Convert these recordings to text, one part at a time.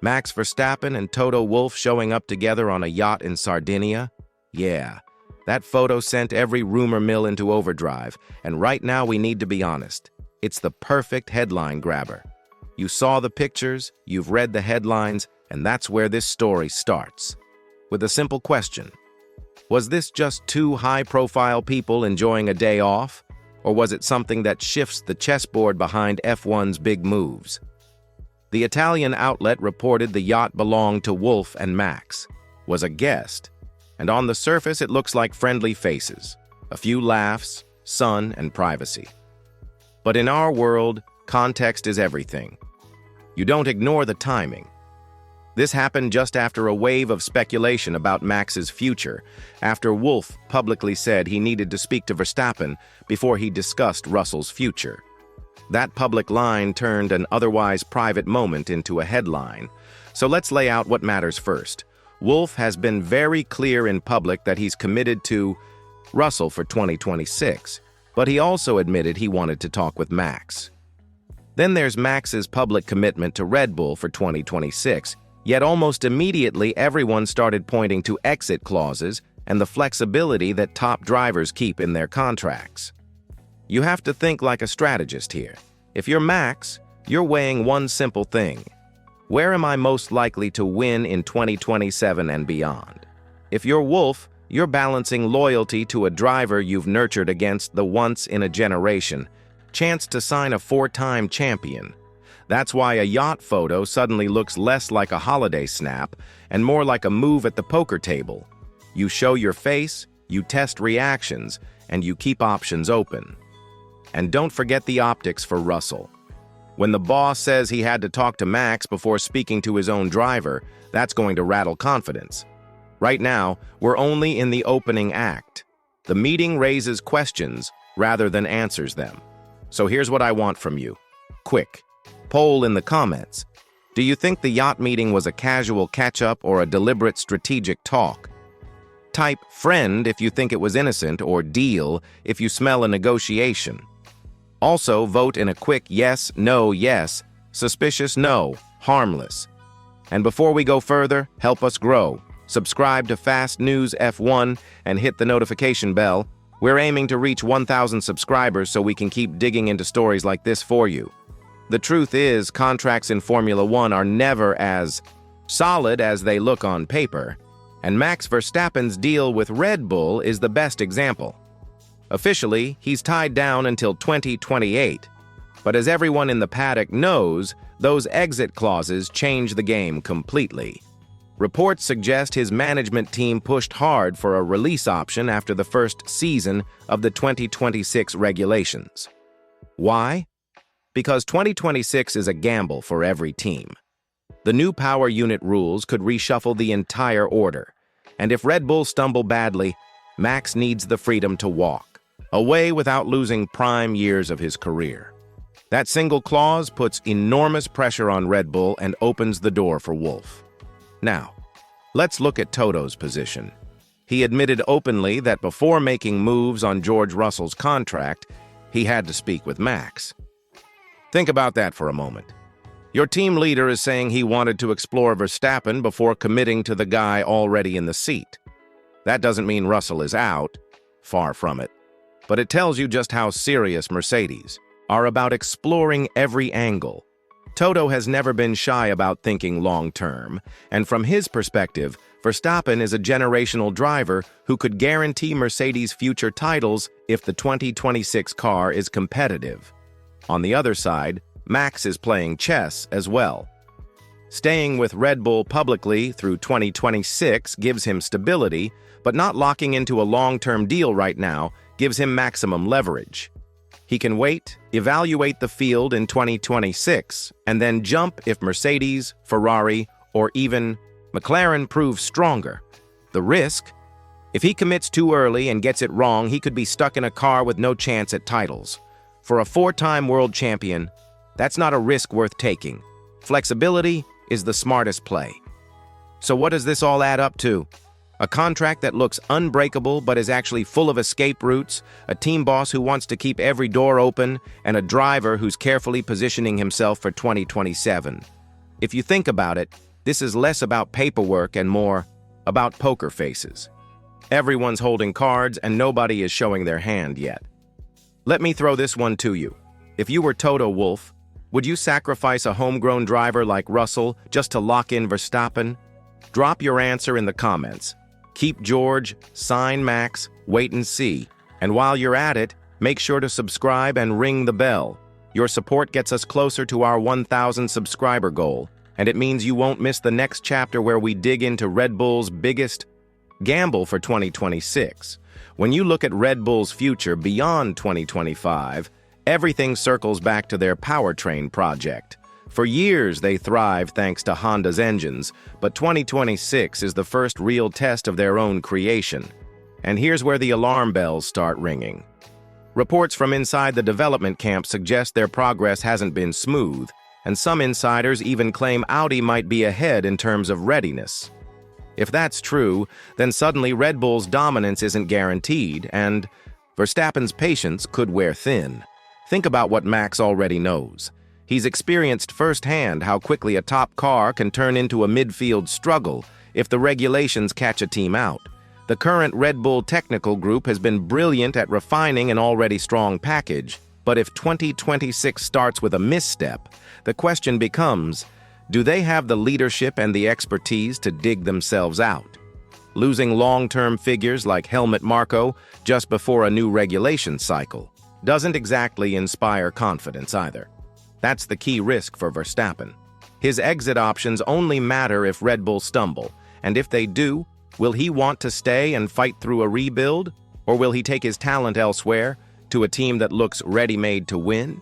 Max Verstappen and Toto Wolff showing up together on a yacht in Sardinia? Yeah, that photo sent every rumor mill into overdrive, and right now we need to be honest. It's the perfect headline grabber. You saw the pictures, you've read the headlines, and that's where this story starts. With a simple question. Was this just two high-profile people enjoying a day off? Or was it something that shifts the chessboard behind F1's big moves? The Italian outlet reported the yacht belonged to Wolff and Max, was a guest, and on the surface it looks like friendly faces, a few laughs, sun, and privacy. But in our world, context is everything. You don't ignore the timing. This happened just after a wave of speculation about Max's future, after Wolff publicly said he needed to speak to Verstappen before he discussed Russell's future. That public line turned an otherwise private moment into a headline. So let's lay out what matters first. Wolff has been very clear in public that he's committed to Russell for 2026, but he also admitted he wanted to talk with Max. Then there's Max's public commitment to Red Bull for 2026, yet almost immediately everyone started pointing to exit clauses and the flexibility that top drivers keep in their contracts. You have to think like a strategist here. If you're Max, you're weighing one simple thing. Where am I most likely to win in 2027 and beyond? If you're Wolff, you're balancing loyalty to a driver you've nurtured against the once-in-a-generation chance to sign a four-time champion. That's why a yacht photo suddenly looks less like a holiday snap and more like a move at the poker table. You show your face, you test reactions, and you keep options open. And don't forget the optics for Russell. When the boss says he had to talk to Max before speaking to his own driver, that's going to rattle confidence. Right now, we're only in the opening act. The meeting raises questions rather than answers them. So here's what I want from you. Quick. Poll in the comments. Do you think the yacht meeting was a casual catch-up or a deliberate strategic talk? Type friend if you think it was innocent or deal if you smell a negotiation. Also, vote in a quick yes, no, yes, suspicious, no, harmless. And before we go further, help us grow. Subscribe to Fast News F1 and hit the notification bell. We're aiming to reach 1,000 subscribers so we can keep digging into stories like this for you. The truth is, contracts in Formula One are never as solid as they look on paper, and Max Verstappen's deal with Red Bull is the best example. Officially, he's tied down until 2028, but as everyone in the paddock knows, those exit clauses change the game completely. Reports suggest his management team pushed hard for a release option after the first season of the 2026 regulations. Why? Because 2026 is a gamble for every team. The new power unit rules could reshuffle the entire order, and if Red Bull stumble badly, Max needs the freedom to walk away without losing prime years of his career. That single clause puts enormous pressure on Red Bull and opens the door for Wolff. Now, let's look at Toto's position. He admitted openly that before making moves on George Russell's contract, he had to speak with Max. Think about that for a moment. Your team leader is saying he wanted to explore Verstappen before committing to the guy already in the seat. That doesn't mean Russell is out, far from it. But it tells you just how serious Mercedes are about exploring every angle. Toto has never been shy about thinking long-term, and from his perspective, Verstappen is a generational driver who could guarantee Mercedes future titles if the 2026 car is competitive. On the other side, Max is playing chess as well. Staying with Red Bull publicly through 2026 gives him stability, but not locking into a long-term deal right now gives him maximum leverage. He can wait, evaluate the field in 2026, and then jump if Mercedes, Ferrari, or even McLaren prove stronger. The risk? If he commits too early and gets it wrong, he could be stuck in a car with no chance at titles. For a four-time world champion, that's not a risk worth taking. Flexibility is the smartest play. So what does this all add up to? A contract that looks unbreakable but is actually full of escape routes, a team boss who wants to keep every door open, and a driver who's carefully positioning himself for 2027. If you think about it, This is less about paperwork and more about poker faces. Everyone's holding cards and nobody is showing their hand yet. Let me throw this one to you. If you were Toto Wolff, would you sacrifice a homegrown driver like Russell just to lock in Verstappen? Drop your answer in the comments. Keep George, sign Max, wait and see. And while you're at it, make sure to subscribe and ring the bell. Your support gets us closer to our 1,000 subscriber goal, and it means you won't miss the next chapter where we dig into Red Bull's biggest gamble for 2026. When you look at Red Bull's future beyond 2025, everything circles back to their powertrain project. For years, they thrived thanks to Honda's engines, but 2026 is the first real test of their own creation. And here's where the alarm bells start ringing. Reports from inside the development camp suggest their progress hasn't been smooth, and some insiders even claim Audi might be ahead in terms of readiness. If that's true, then suddenly Red Bull's dominance isn't guaranteed, and Verstappen's patience could wear thin. Think about what Max already knows. He's experienced firsthand how quickly a top car can turn into a midfield struggle if the regulations catch a team out. The current Red Bull technical group has been brilliant at refining an already strong package, but if 2026 starts with a misstep, the question becomes, do they have the leadership and the expertise to dig themselves out? Losing long-term figures like Helmut Marko just before a new regulation cycle doesn't exactly inspire confidence either. That's the key risk for Verstappen. His exit options only matter if Red Bull stumble, and if they do, will he want to stay and fight through a rebuild, or will he take his talent elsewhere, to a team that looks ready-made to win?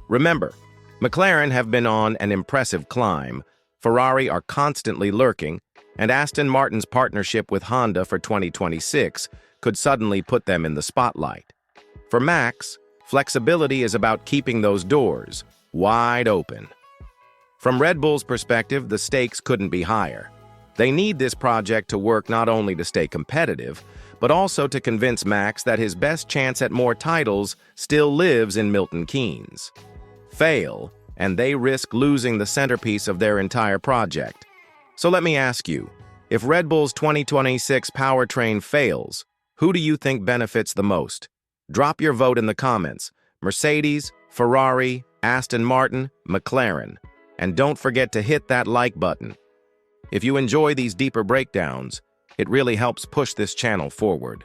Remember, McLaren have been on an impressive climb, Ferrari are constantly lurking, and Aston Martin's partnership with Honda for 2026 could suddenly put them in the spotlight. For Max, flexibility is about keeping those doors wide open. From Red Bull's perspective, the stakes couldn't be higher. They need this project to work not only to stay competitive, but also to convince Max that his best chance at more titles still lives in Milton Keynes. Fail, and they risk losing the centerpiece of their entire project. So let me ask you, if Red Bull's 2026 powertrain fails, who do you think benefits the most? Drop your vote in the comments. Mercedes, Ferrari, Aston Martin, McLaren. And don't forget to hit that like button. If you enjoy these deeper breakdowns, it really helps push this channel forward.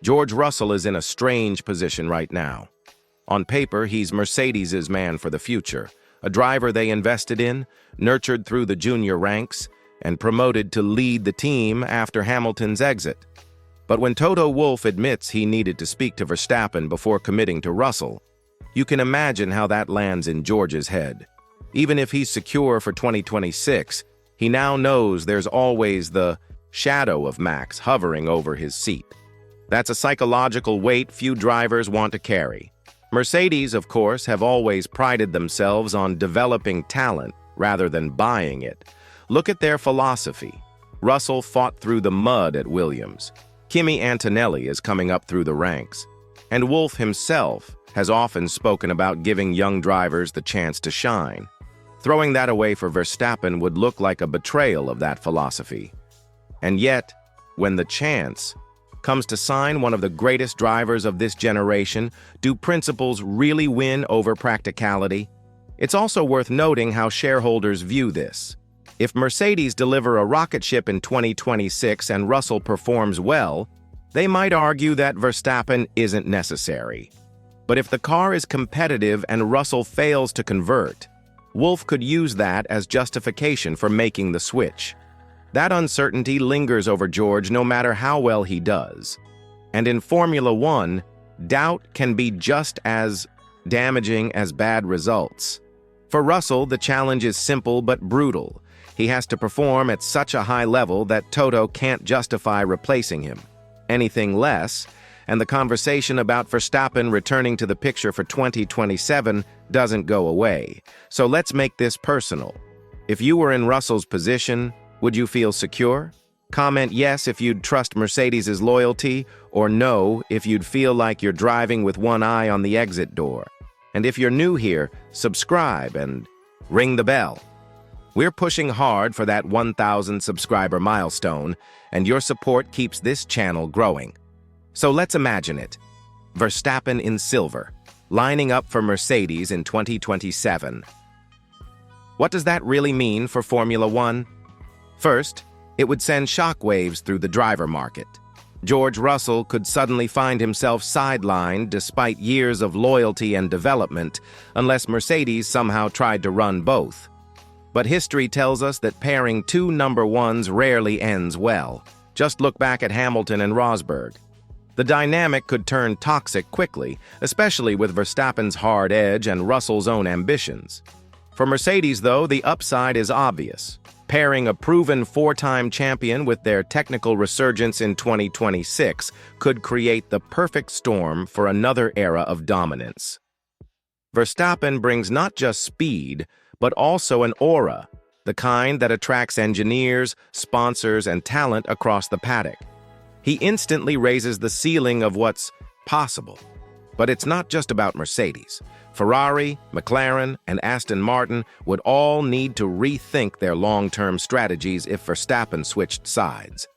George Russell is in a strange position right now. On paper, he's Mercedes' man for the future, a driver they invested in, nurtured through the junior ranks, and promoted to lead the team after Hamilton's exit. But when Toto Wolff admits he needed to speak to Verstappen before committing to Russell, you can imagine how that lands in George's head. Even if he's secure for 2026, he now knows there's always the shadow of Max hovering over his seat. That's a psychological weight few drivers want to carry. Mercedes, of course, have always prided themselves on developing talent rather than buying it. Look at their philosophy. Russell fought through the mud at Williams. Kimi Antonelli is coming up through the ranks. And Wolff himself has often spoken about giving young drivers the chance to shine. Throwing that away for Verstappen would look like a betrayal of that philosophy. And yet, when the chance comes to sign one of the greatest drivers of this generation, do principles really win over practicality? It's also worth noting how shareholders view this. If Mercedes deliver a rocket ship in 2026 and Russell performs well, they might argue that Verstappen isn't necessary. But if the car is competitive and Russell fails to convert, Wolff could use that as justification for making the switch. That uncertainty lingers over George no matter how well he does. And in Formula One, doubt can be just as damaging as bad results. For Russell, the challenge is simple but brutal. He has to perform at such a high level that Toto can't justify replacing him. Anything less, and the conversation about Verstappen returning to the picture for 2027 doesn't go away. So let's make this personal. If you were in Russell's position, would you feel secure? Comment yes if you'd trust Mercedes' loyalty, or no if you'd feel like you're driving with one eye on the exit door. And if you're new here, subscribe and ring the bell. We're pushing hard for that 1,000 subscriber milestone, and your support keeps this channel growing. So let's imagine it. Verstappen in silver, lining up for Mercedes in 2027. What does that really mean for Formula One? First, it would send shockwaves through the driver market. George Russell could suddenly find himself sidelined despite years of loyalty and development, unless Mercedes somehow tried to run both. But history tells us that pairing two number ones rarely ends well. Just look back at Hamilton and Rosberg. The dynamic could turn toxic quickly, especially with Verstappen's hard edge and Russell's own ambitions. For Mercedes, though, the upside is obvious. Pairing a proven four-time champion with their technical resurgence in 2026 could create the perfect storm for another era of dominance. Verstappen brings not just speed, but also an aura, the kind that attracts engineers, sponsors, and talent across the paddock. He instantly raises the ceiling of what's possible. But it's not just about Mercedes. Ferrari, McLaren, and Aston Martin would all need to rethink their long-term strategies if Verstappen switched sides.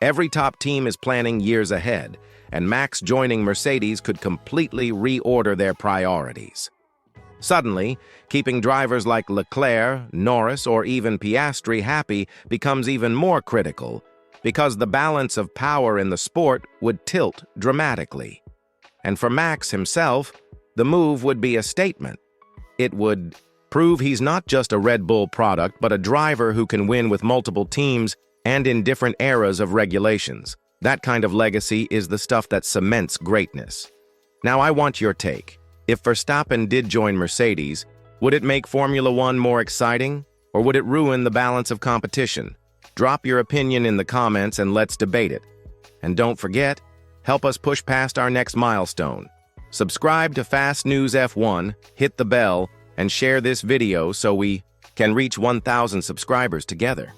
Every top team is planning years ahead, and Max joining Mercedes could completely reorder their priorities. Suddenly, keeping drivers like Leclerc, Norris, or even Piastri happy becomes even more critical, because the balance of power in the sport would tilt dramatically. And for Max himself, the move would be a statement. It would prove he's not just a Red Bull product, but a driver who can win with multiple teams and in different eras of regulations. That kind of legacy is the stuff that cements greatness. Now I want your take. If Verstappen did join Mercedes, would it make Formula One more exciting, or would it ruin the balance of competition? Drop your opinion in the comments and let's debate it. And don't forget, help us push past our next milestone. Subscribe to Fast News F1, hit the bell, and share this video so we can reach 1,000 subscribers together.